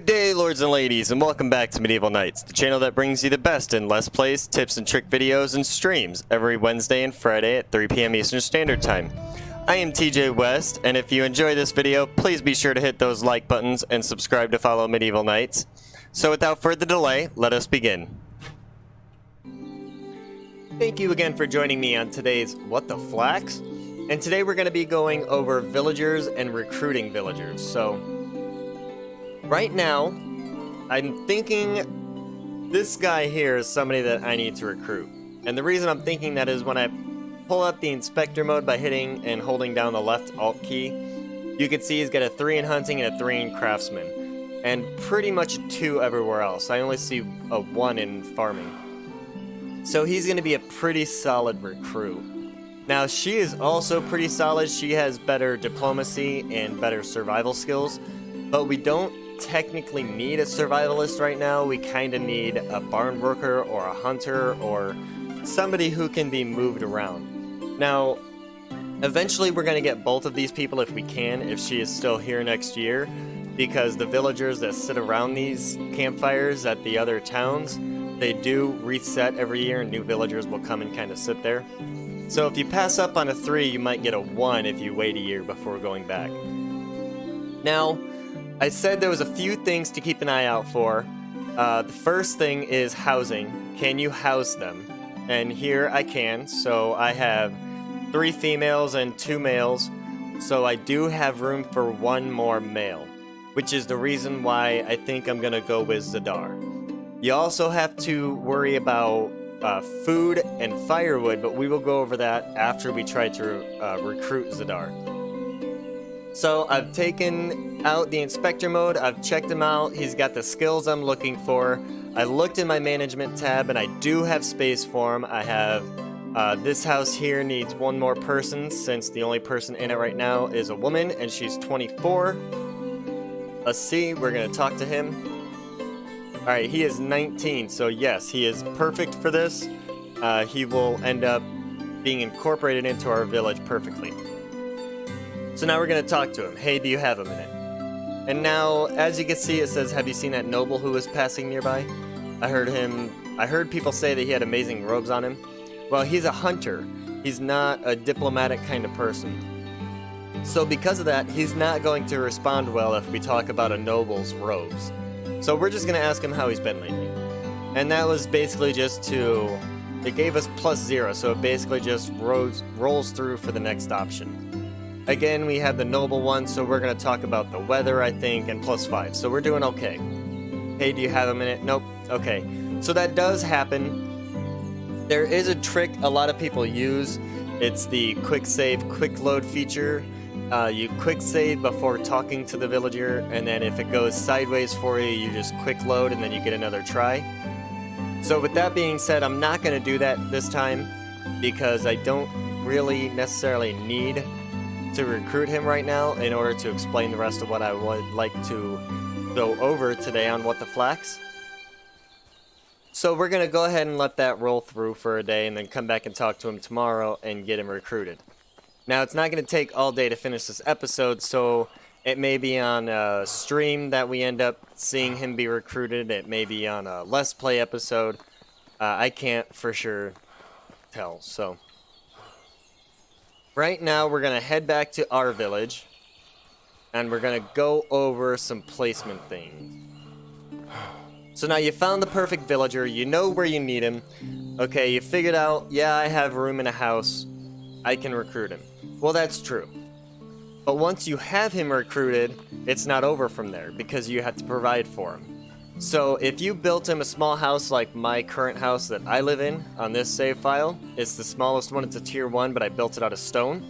Good day, lords and ladies, and welcome back to Medieval Knights, the channel that brings you the best in Let's Plays, tips and trick videos, and streams every Wednesday and Friday at 3 p.m. Eastern Standard Time. I am TJ West, and if you enjoy this video, please be sure to hit those like buttons and subscribe to follow Medieval Knights. So without further delay, let us begin. Thank you again for joining me on today's What the Flax? And today we're going to be going over villagers and recruiting villagers. So right now, I'm thinking this guy here is somebody that I need to recruit. And the reason I'm thinking that is when I pull up the inspector mode by hitting and holding down the left alt key, you can see he's got a 3 in hunting and a 3 in craftsman. And pretty much a 2 everywhere else. I only see a 1 in farming. So he's going to be a pretty solid recruit. Now she is also pretty solid. She has better diplomacy and better survival skills. But we don't technically need a survivalist right now. We kind of need a barn worker or a hunter or somebody who can be moved around. Now, eventually we're going to get both of these people if we can, if she is still here next year, because the villagers that sit around these campfires at the other towns, they do reset every year and new villagers will come and kind of sit there. So if you pass up on a 3, you might get a 1 if you wait a year before going back. Now, I said there was a few things to keep an eye out for. The first thing is housing. Can you house them? And here I can. So I have 3 females and 2 males. So I do have room for 1 more male, which is the reason why I think I'm going to go with Zadar. You also have to worry about food and firewood, but we will go over that after we try to recruit Zadar. So I've taken out the inspector mode, I've checked him out, he's got the skills I'm looking for. I looked in my management tab and I do have space for him. I have this house here needs 1 more person since the only person in it right now is a woman and she's 24. Let's see, we're going to talk to him. Alright, he is 19, so yes, he is perfect for this. He will end up being incorporated into our village perfectly. So now we're going to talk to him. Hey, do you have a minute? And now, as you can see, it says, have you seen that noble who was passing nearby? I heard people say that he had amazing robes on him. Well, he's a hunter. He's not a diplomatic kind of person. So because of that, he's not going to respond well if we talk about a noble's robes. So we're just going to ask him how he's been lately. And that was basically just to... It gave us +0, so it basically just rolls through for the next option. Again, we have the noble one, so we're going to talk about the weather, I think, and +5. So we're doing okay. Hey, do you have a minute? Nope. Okay. So that does happen. There is a trick a lot of people use. It's the quick save, quick load feature. You quick save before talking to the villager, and then if it goes sideways for you, you just quick load and then you get another try. So with that being said, I'm not going to do that this time because I don't really necessarily need to recruit him right now in order to explain the rest of what I would like to go over today on What the Flax. So we're going to go ahead and let that roll through for a day and then come back and talk to him tomorrow and get him recruited. Now, it's not going to take all day to finish this episode, so it may be on a stream that we end up seeing him be recruited. It may be on a Let's Play episode. I can't for sure tell, so... Right now, we're going to head back to our village, and we're going to go over some placement things. So now you found the perfect villager, you know where you need him. Okay, you figured out, yeah, I have room in a house, I can recruit him. Well, that's true. But once you have him recruited, it's not over from there, because you have to provide for him. So if you built him a small house like my current house that I live in on this save file, it's the smallest one, it's a tier 1, but I built it out of stone,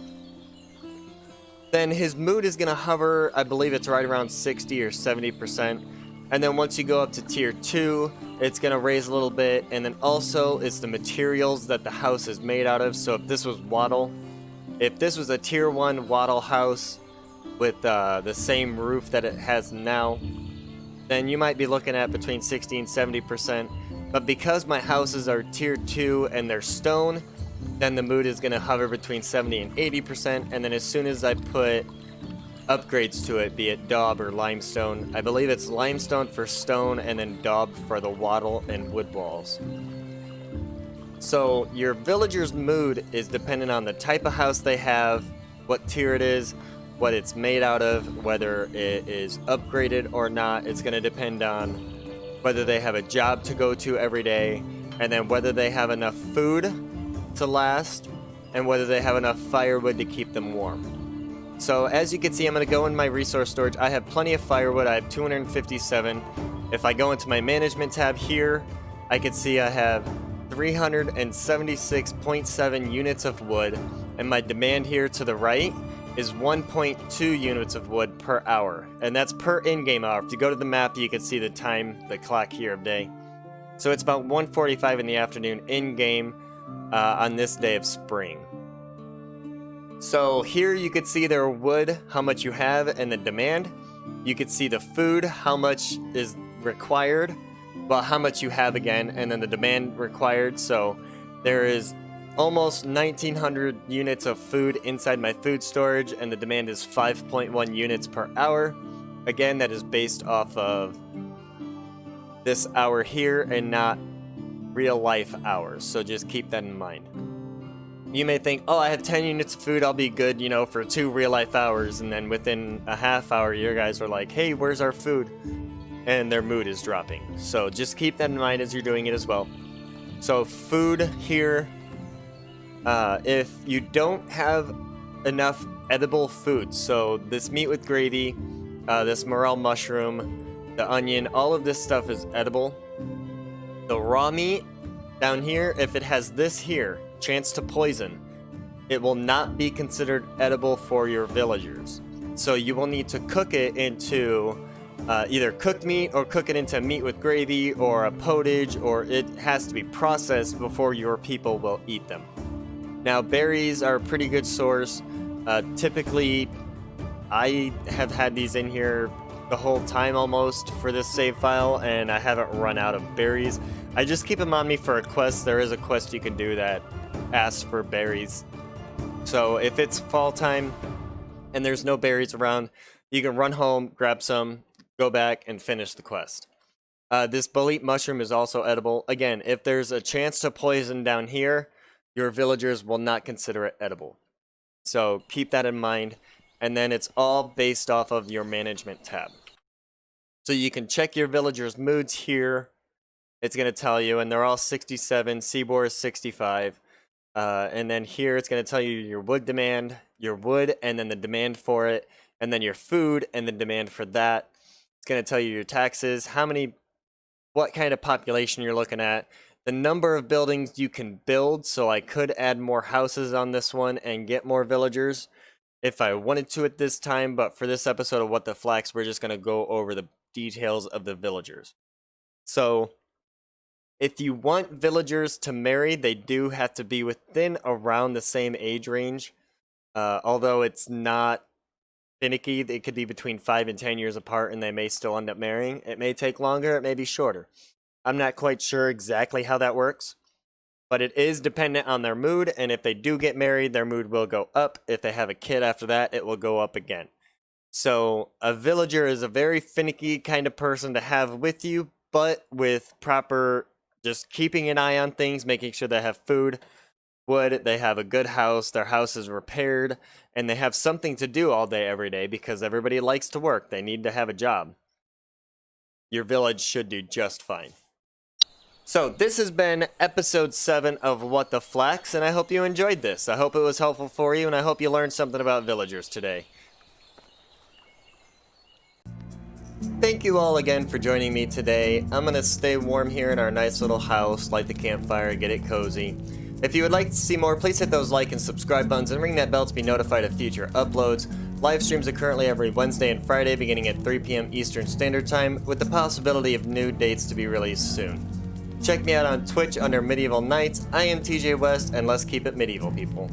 then his mood is going to hover, I believe it's right around 60 or 70%. And then once you go up to tier 2, it's going to raise a little bit, and then also it's the materials that the house is made out of. So if this was wattle, if this was a tier 1 wattle house with the same roof that it has now, then you might be looking at between 60 and 70%. But because my houses are tier 2 and they're stone, then the mood is going to hover between 70 and 80%. And then as soon as I put upgrades to it, be it daub or limestone. I believe it's limestone for stone and then daub for the wattle and wood walls. So your villager's mood is dependent on the type of house they have, what tier it is, what it's made out of, whether it is upgraded or not. It's going to depend on whether they have a job to go to every day, and then whether they have enough food to last, and whether they have enough firewood to keep them warm. So as you can see, I'm going to go in my resource storage. I have plenty of firewood. I have 257. If I go into my management tab here, I can see I have 376.7 units of wood, and my demand here to the right is 1.2 units of wood per hour, and that's per in-game hour. If you go to the map, you can see the time, the clock here of day. So it's about 1:45 in the afternoon in-game on this day of spring. So here you could see their wood, how much you have, and the demand. You could see the food, how much is required, but how much you have again, and then the demand required. So there is almost 1,900 units of food inside my food storage, and the demand is 5.1 units per hour. Again, that is based off of this hour here and not real life hours, so just keep that in mind. You may think, oh, I have 10 units of food, I'll be good, you know, for 2 real life hours, and then within a half hour, your guys are like, hey, where's our food? And their mood is dropping. So just keep that in mind as you're doing it as well. So food here, if you don't have enough edible food, so this meat with gravy, this morel mushroom, the onion, all of this stuff is edible. The raw meat down here, if it has this here, chance to poison, it will not be considered edible for your villagers. So you will need to cook it into either cooked meat or cook it into meat with gravy or a potage, or it has to be processed before your people will eat them. Now, berries are a pretty good source. Typically, I have had these in here the whole time almost for this save file, and I haven't run out of berries. I just keep them on me for a quest. There is a quest you can do that asks for berries. So if it's fall time and there's no berries around, you can run home, grab some, go back, and finish the quest. This bolete mushroom is also edible. Again, if there's a chance to poison down here, your villagers will not consider it edible. So keep that in mind. And then it's all based off of your management tab. So you can check your villagers' moods here. It's going to tell you, and they're all 67. Seaboard is 65. And then here it's going to tell you your wood demand, your wood, and then the demand for it, and then your food and the demand for that. It's going to tell you your taxes, what kind of population you're looking at, the number of buildings you can build. So I could add more houses on this one and get more villagers if I wanted to at this time, but for this episode of What the Flax, we're just going to go over the details of the villagers. So if you want villagers to marry, they do have to be within around the same age range. Although it's not finicky, it could be between 5 and 10 years apart, and they may still end up marrying. It may take longer, it may be shorter. I'm not quite sure exactly how that works, but it is dependent on their mood, and if they do get married, their mood will go up. If they have a kid after that, it will go up again. So a villager is a very finicky kind of person to have with you, but with proper just keeping an eye on things, making sure they have food, wood, they have a good house, their house is repaired, and they have something to do all day every day because everybody likes to work. They need to have a job. Your village should do just fine. So this has been episode 7 of What the Flax, and I hope you enjoyed this. I hope it was helpful for you, and I hope you learned something about villagers today. Thank you all again for joining me today. I'm going to stay warm here in our nice little house, light the campfire, get it cozy. If you would like to see more, please hit those like and subscribe buttons and ring that bell to be notified of future uploads. Live streams are currently every Wednesday and Friday beginning at 3 p.m. Eastern Standard Time, with the possibility of new dates to be released soon. Check me out on Twitch under Medieval Knights. I am TJ West, and let's keep it medieval, people.